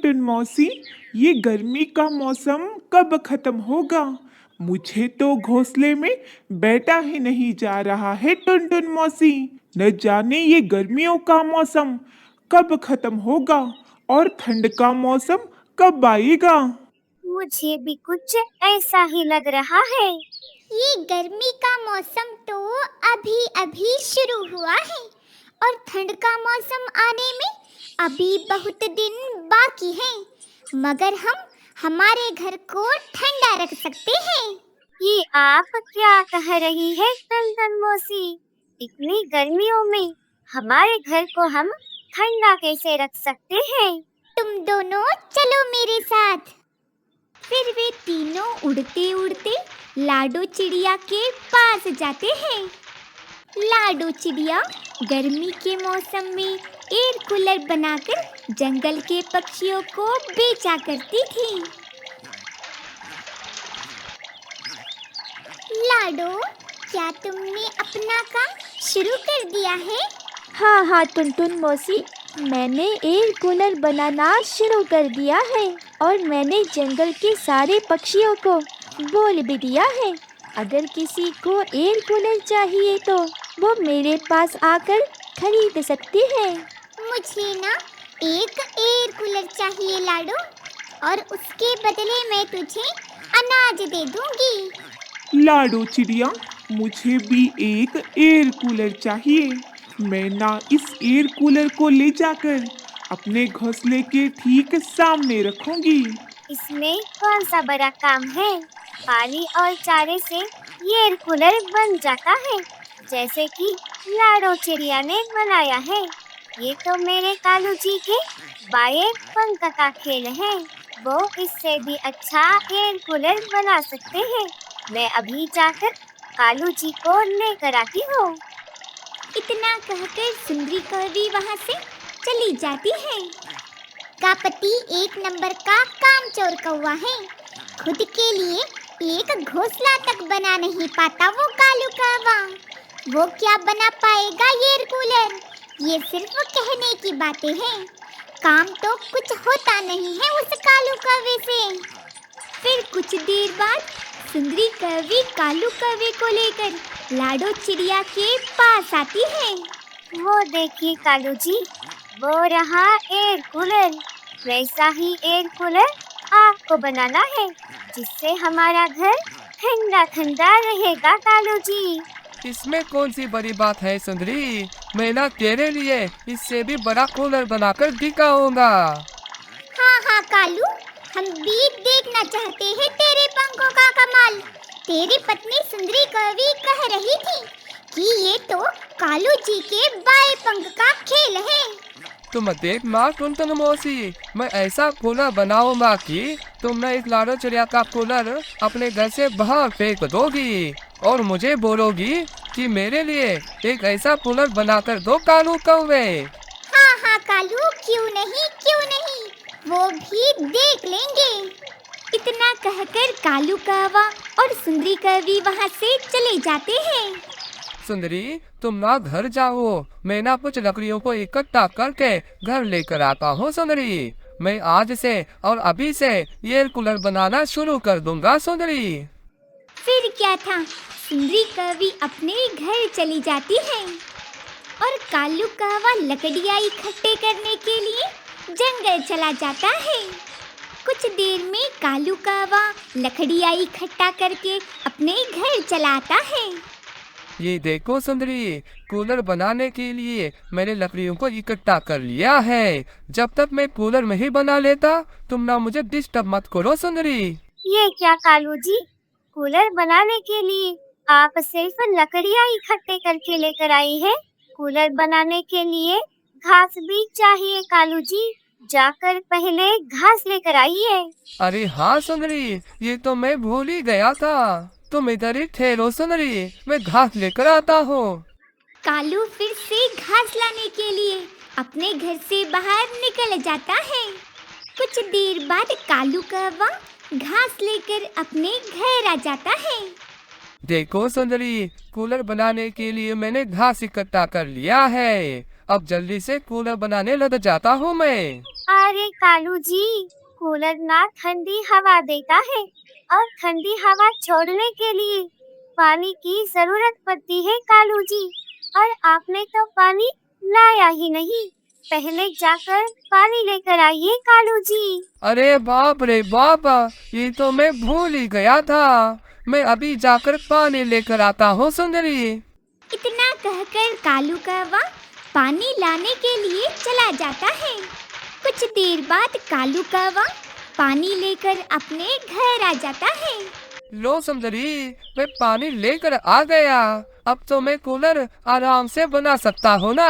टुनटुन मौसी, ये गर्मी का मौसम कब खत्म होगा? मुझे तो घोंसले में बैठा ही नहीं जा रहा है टुनटुन मौसी। न जाने ये गर्मियों का मौसम कब खत्म होगा और ठंड का मौसम कब आएगा। मुझे भी कुछ ऐसा ही लग रहा है। ये गर्मी का मौसम तो अभी अभी शुरू हुआ है और ठंड का मौसम आने में अभी बहुत दिन बाकी हैं, मगर हम हमारे घर को ठंडा रख सकते हैं। ये आप क्या कह रही है टुनटुन मौसी? इतनी गर्मियों में हमारे घर को हम ठंडा कैसे रख सकते हैं? तुम दोनों चलो मेरे साथ। फिर वे तीनों उड़ते उड़ते लाडो चिड़िया के पास जाते हैं। लाडो चिड़िया गर्मी के मौसम में एयर कूलर बनाकर जंगल के पक्षियों को बेचा करती थी। लाडो, क्या तुमने अपना काम शुरू कर दिया है? हाँ टुनटुन मौसी, मैंने एयर कूलर बनाना शुरू कर दिया है और मैंने जंगल के सारे पक्षियों को बोल भी दिया है। अगर किसी को एयर कूलर चाहिए तो वो मेरे पास आकर खरीद सकती है। मुझे ना एक एयर कूलर चाहिए लाडो, और उसके बदले मैं तुझे अनाज दे दूंगी। लाडो चिड़िया, मुझे भी एक एयर कूलर चाहिए। मैं ना इस एयर कूलर को ले जाकर अपने घोंसले के ठीक सामने रखूंगी। इसमें कौन सा बड़ा काम है? पानी और चारे से ये एयर कूलर बन जाता है, जैसे कि लाडो चिड़िया ने बनाया है। ये तो मेरे कालू जी के बाएं पंख का खेल है। वो इससे भी अच्छा एयर कूलर बना सकते हैं। मैं अभी जाकर कालू जी को लेकर आती हूँ। इतना कहकर सुंदरी कौवी वहाँ से चली जाती है। का पति एक नंबर का कामचोर कौवा है। खुद के लिए एक घोंसला तक बना नहीं पाता वो कालू कौवा। वो क्या बना पाएगा ये एयर कूलर? ये सिर्फ कहने की बातें हैं। काम तो कुछ होता नहीं है उस कालू कौवे से। फिर कुछ देर बाद सुंदरी कौवी कालू कौवे को लेकर लाडो चिड़िया के पास आती है। वो देखिए कालू जी, वो रहा एयर कूलर। वैसा ही एयर कूलर आपको बनाना है, जिससे हमारा घर ठंडा ठंडा रहेगा कालू जी। इसमें कौन सी बड़ी बात है सुंदरी? मैं ना तेरे लिए इससे भी बड़ा कूलर बनाकर दिखाऊंगा। हाँ कालू, हम भी देखना चाहते हैं तेरे पंखों का कमाल। तेरी पत्नी सुंदरी कौवी कह रही थी कि ये तो कालू जी के बाएं पंख का खेल है। तुम देखना टुनटुन मौसी, मैं ऐसा कूलर बनाऊंगा कि तुमने इस लाडो चिड़िया का कूलर अपने घर से बाहर फेंक दोगी और मुझे बोलोगी कि मेरे लिए एक ऐसा कूलर बनाकर दो कालू कौवे। हाँ कालू, क्यों नहीं, वो भी देख लेंगे। इतना कहकर कालू कौवा और सुंदरी कौवी वहाँ से चले जाते हैं। सुंदरी, तुम ना घर जाओ, मैं ना कुछ लकड़ियों को इकट्ठा करके घर लेकर आता हूँ। सुंदरी, मैं आज से और अभी से एयर कूलर बनाना शुरू कर दूंगा। सुंदरी, फिर क्या था, सुंदरी कौवी अपने घर चली जाती है और कालू कौवा लकड़ियाँ इकट्ठे करने के लिए जंगल चला जाता है। कुछ देर में कालू कौवा लकड़ियाँ इकट्ठा करके अपने घर चला आता है। ये देखो सुंदरी, कूलर बनाने के लिए मैंने लकड़ियों को इकट्ठा कर लिया है। जब तक मैं कूलर नहीं बना लेता तुम ना मुझे डिस्टर्ब मत करो। सुंदरी, ये क्या कालू जी, कूलर बनाने के लिए आप सिर्फ लकड़ियाँ इकट्ठे करके लेकर आई है? कूलर बनाने के लिए घास भी चाहिए कालू जी। जाकर पहले घास लेकर आइए। अरे हाँ सुंदरी, ये तो मैं भूल ही गया था। तुम इधर ही ठहरो सुंदरी, मैं घास लेकर आता हूँ। कालू फिर से घास लाने के लिए अपने घर से बाहर निकल जाता है। कुछ देर बाद कालू कौवा घास लेकर अपने घर आ जाता है। देखो सुंदरी, कूलर बनाने के लिए मैंने घास इकट्ठा कर लिया है। अब जल्दी से कूलर बनाने लग जाता हूँ मैं। अरे कालू जी, कूलर ना ठंडी हवा देता है और ठंडी हवा छोड़ने के लिए पानी की जरूरत पड़ती है कालू जी। और आपने तो पानी लाया ही नहीं। पहले जाकर पानी लेकर आइए कालू जी। अरे बाप रे बाप, ये तो मैं भूल ही गया था। मैं अभी जाकर पानी लेकर आता हूँ सुंदरी। इतना कहकर कालू कौवा पानी लाने के लिए चला जाता है। कुछ देर बाद कालू कौवा पानी लेकर अपने घर आ जाता है। लो सुंदरी, मैं पानी लेकर आ गया। अब तो मैं कूलर आराम से बना सकता हूँ ना।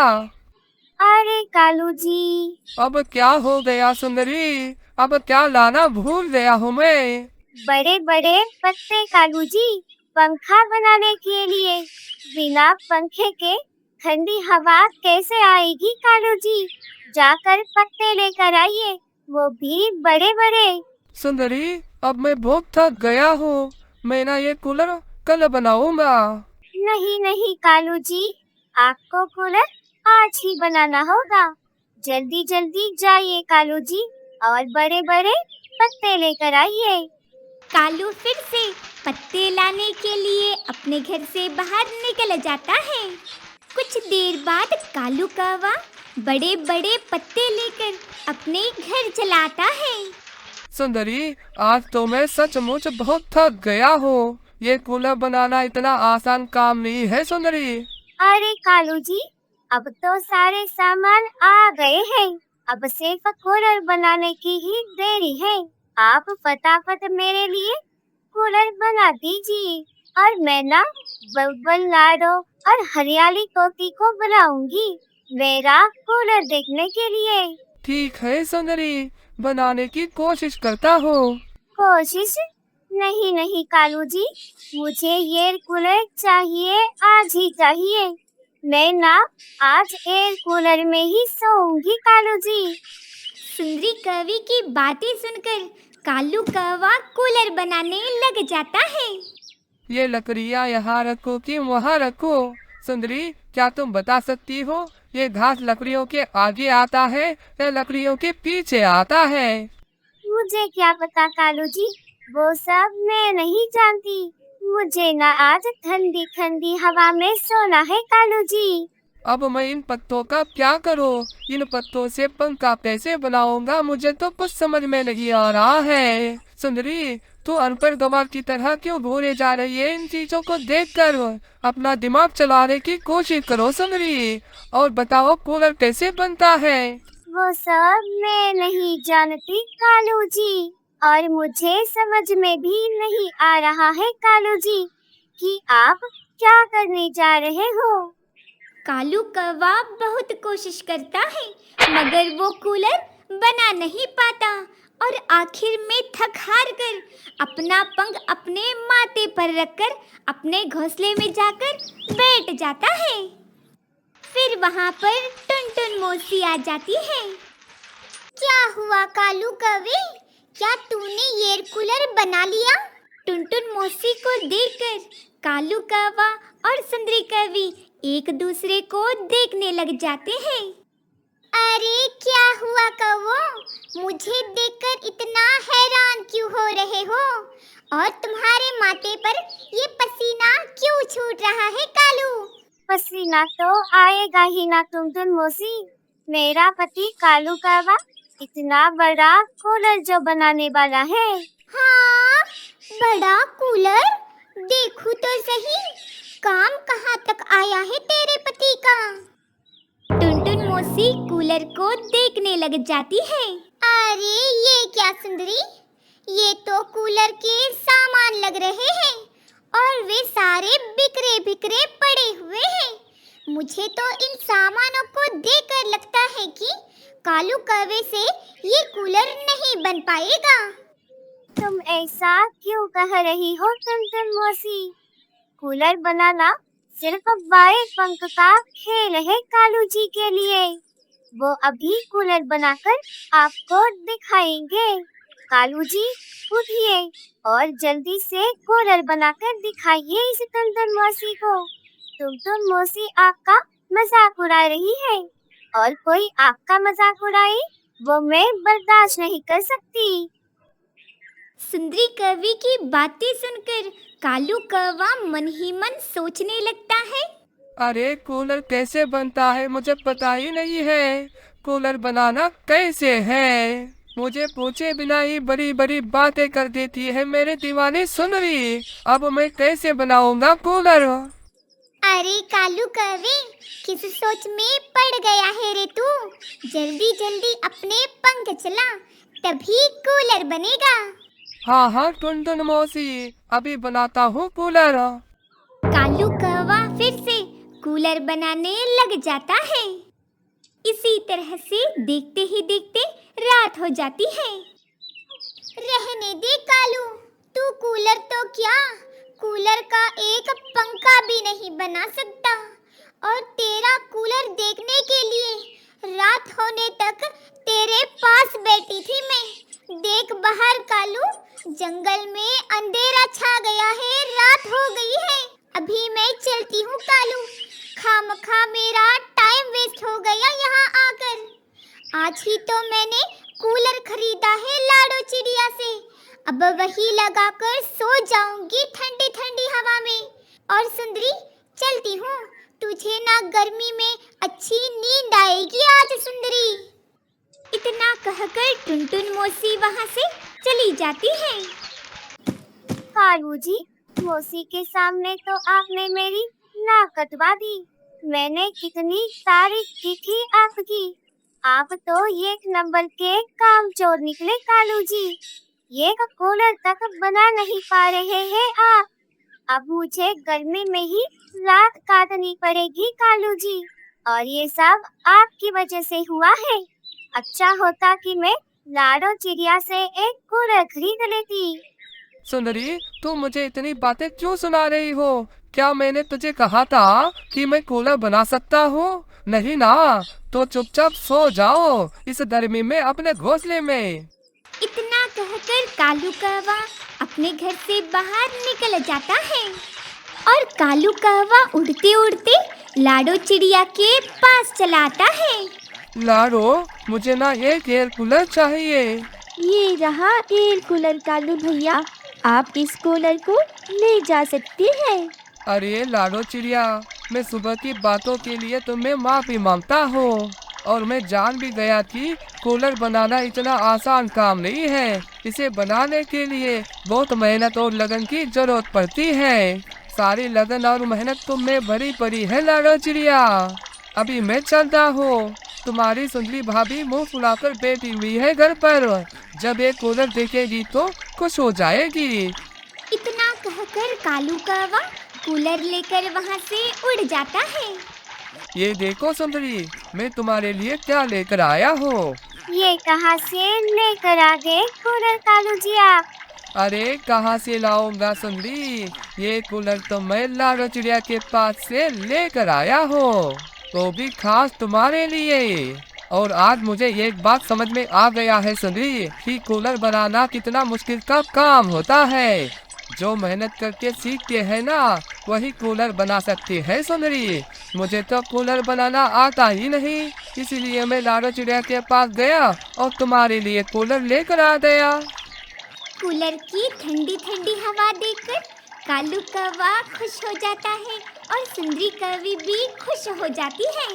अरे कालू जी, अब क्या हो गया सुंदरी? अब क्या लाना भूल गया हूँ मैं? बड़े बड़े पत्ते कालू जी, पंखा बनाने के लिए। बिना पंखे के ठंडी हवा कैसे आएगी कालू जी? जाकर पत्ते लेकर आइए, वो भी बड़े बड़े। सुंदरी, अब मैं बहुत थक गया हूँ। मैं ना ये कूलर कल बनाऊंगा। नहीं नहीं कालू जी, आपको कूलर आज ही बनाना होगा। जल्दी जल्दी जाइए कालू जी और बड़े बड़े पत्ते लेकर आइए। कालू फिर से पत्ते लाने के लिए अपने घर से बाहर निकल जाता है। कुछ देर बाद कालू कौवा बड़े बड़े पत्ते लेकर अपने घर चला आता है। सुंदरी, आज तो मैं सचमुच बहुत थक गया हूँ। ये कूलर बनाना इतना आसान काम नहीं है सुंदरी। अरे कालू जी, अब तो सारे सामान आ गए हैं। अब सिर्फ कूलर बनाने की ही देरी है। आप फटाफट मेरे लिए कूलर बना दीजिए और मैं ना बब्बल लाडो और हरियाली तोती को बुलाऊंगी मेरा कूलर देखने के लिए। ठीक है सुंदरी, बनाने की कोशिश करता हूँ। कोशिश? नहीं नहीं कालू जी, मुझे ये कूलर चाहिए, आज ही चाहिए। मैं ना आज एयर कूलर में ही सोऊंगी कालू जी। सुंदरी कौवी की बातें सुनकर कालू कौवा कूलर बनाने लग जाता है। ये लकड़ियाँ यहाँ रखो कि वहाँ रखो? सुंदरी, क्या तुम बता सकती हो ये घास लकड़ियों के आगे आता है या लकड़ियों के पीछे आता है? मुझे क्या पता कालू जी, वो सब मैं नहीं जानती। मुझे ना आज ठंडी ठंडी हवा में सोना है कालू जी। अब मैं इन पत्तों का क्या करूं? इन पत्तों से पंखा कैसे बनाऊंगा? मुझे तो कुछ समझ में नहीं आ रहा है। सुंदरी, तू अनपढ़ गवार की तरह क्यों घूरे जा रही है? इन चीजों को देखकर अपना दिमाग चलाने की कोशिश करो सुंदरी, और बताओ कूलर कैसे बनता है? वो सब मैं नहीं जानती कालू जी, और मुझे समझ में भी नहीं आ रहा है कालू जी कि आप क्या करने जा रहे हो। कालू कौवा बहुत कोशिश करता है मगर वो कूलर बना नहीं पाता और आखिर में थक हार कर अपना पंख अपने माथे पर रखकर अपने घोंसले में जाकर बैठ जाता है। फिर वहाँ पर टुनटुन मौसी आ जाती है। क्या हुआ कालू कौवे, क्या तूने एयर कूलर बना लिया? टुनटुन मौसी को देखकर कालू कौवा और सुंदरी कौवी एक दूसरे को देखने लग जाते हैं। अरे क्या हुआ कौवो, मुझे देखकर इतना हैरान क्यों हो रहे हो? और तुम्हारे माथे पर ये पसीना क्यों छूट रहा है कालू? पसीना तो आएगा ही ना टुनटुन मौसी। मेरा पति कालू कौवा इतना बड़ा कूलर जो बनाने वाला है। हाँ, बड़ा कूलर? देखूं तो सही, काम कहाँ तक आया है तेरे पति का? टुनटुन मौसी कूलर को देखने लग जाती है। अरे ये क्या सुंदरी, ये तो कूलर के सामान लग रहे हैं और वे सारे बिखरे बिखरे पड़े हुए हैं। मुझे तो इन सामानों को देखकर लगता है कि कालू कौवे से ये कूलर नहीं बन पाएगा। तुम ऐसा क्यों कह रही हो टुनटुन मौसी? कूलर बनाना सिर्फ बाएं पंख का खेल है कालू जी के लिए। वो अभी कूलर बनाकर आपको दिखाएंगे। कालू जी उठिए और जल्दी से कूलर बनाकर दिखाइए इस टुनटुन मौसी को। टुनटुन मौसी आपका मजाक उड़ा रही है, और कोई आपका मजाक उड़ाए वो मैं बर्दाश्त नहीं कर सकती। सुंदरी कौवी की बातें सुनकर कालू कौवा मन ही मन सोचने लगता है। अरे कूलर कैसे बनता है मुझे पता ही नहीं है। कूलर बनाना कैसे है? मुझे पूछे बिना ही बड़ी बड़ी बातें कर देती है मेरे दीवानी सुंदरी। अब मैं कैसे बनाऊंगा कूलर? अरे कालू कौवे, किस सोच में पड़ गया है रे तू? जल्दी जल्दी अपने पंख चला, तभी कूलर बनेगा। हाँ हाँ टुनटुन मौसी, अभी बनाता हूँ कूलर। कालू कौवा फिर से कूलर बनाने लग जाता है। इसी तरह से देखते ही देखते रात हो जाती है। रहने दे कालू, तू कूलर तो क्या, कूलर का एक पंखा भी नहीं बना सकता। और तेरा कूलर देखने के लिए रात होने तक तेरे पास बैठी थी मैं। देख बाहर कालू, जंगल में अंधेरा छा गया है, रात हो गई है। अभी मैं चलती हूँ कालू, खामखा मेरा टाइम वेस्ट हो गया यहाँ आकर। आज ही तो मैंने कूलर खरीदा है लाडो चिड़िया से, अब वही लगाकर सो जाऊंगी ठंडी ठंडी हवा में। और सुंदरी चलती हूँ, तुझे ना गर्मी में अच्छी नींद आएगी आज सुंदरी। इतना कहकर टुनटुन मौसी वहाँ से चली जाती है। कालू जी, मौसी के सामने तो आपने मेरी नाक कटवा दी। मैंने कितनी तारीफ की थी आपकी। आप तो एक नंबर के कामचोर निकले कालू जी। ये कूलर तक बना नहीं पा रहे हैं आप। अब मुझे गर्मी में ही रात काटनी पड़ेगी कालू जी, और ये सब आपकी वजह से हुआ है। अच्छा होता कि मैं लाडो चिड़िया से एक कूलर खरीद लेती। सुंदरी, तू मुझे इतनी बातें क्यों सुना रही हो? क्या मैंने तुझे कहा था कि मैं कूलर बना सकता हूँ? नहीं ना, तो चुपचाप सो जाओ इस गर्मी में अपने घोंसले में। इतना कहकर कालू कौवा अपने घर से बाहर निकल जाता है। और कालू कौवा उड़ते उड़ते लाडो चिड़िया के पास चला आता है। लाडो, मुझे ना एक एयर कूलर चाहिए। ये रहा एयर कूलर कालू भैया, आप इस कूलर को ले जा सकते हैं। अरे लाडो चिड़िया, मैं सुबह की बातों के लिए तुम्हें माफी मांगता हूँ, और मैं जान भी गया कि कूलर बनाना इतना आसान काम नहीं है। इसे बनाने के लिए बहुत मेहनत और लगन की जरूरत पड़ती है। सारी लगन और मेहनत तुम में भरी पड़ी है लाडो चिड़िया। अभी मैं चलता हूँ, तुम्हारी सुंदरी भाभी मुंह फुलाकर बैठी हुई है घर पर। जब एक कूलर देखेगी तो खुश हो जाएगी। इतना कहकर कालू कौवा कूलर लेकर वहाँ से उड़ जाता है। ये देखो सुंदरी, मैं तुम्हारे लिए क्या लेकर आया हूँ। ये कहाँ से लेकर आ गए कूलर कालू जी आप? अरे कहाँ से लाऊंगा सुंदरी, ये कूलर तो मैं लाडो चिड़िया के पास से लेकर आया हूँ, तो भी खास तुम्हारे लिए। और आज मुझे एक बात समझ में आ गया है सुंदरी, कि कूलर बनाना कितना मुश्किल का काम होता है। जो मेहनत करके सीखते हैं ना, वही कूलर बना सकते हैं सुंदरी। मुझे तो कूलर बनाना आता ही नहीं, इसीलिए मैं लाडो चिड़िया के पास गया और तुम्हारे लिए कूलर लेकर आ गया। कूलर की ठंडी ठंडी हवा देखकर कालू कौवा खुश हो जाता है और सुंदरी कौवी भी खुश हो जाती है।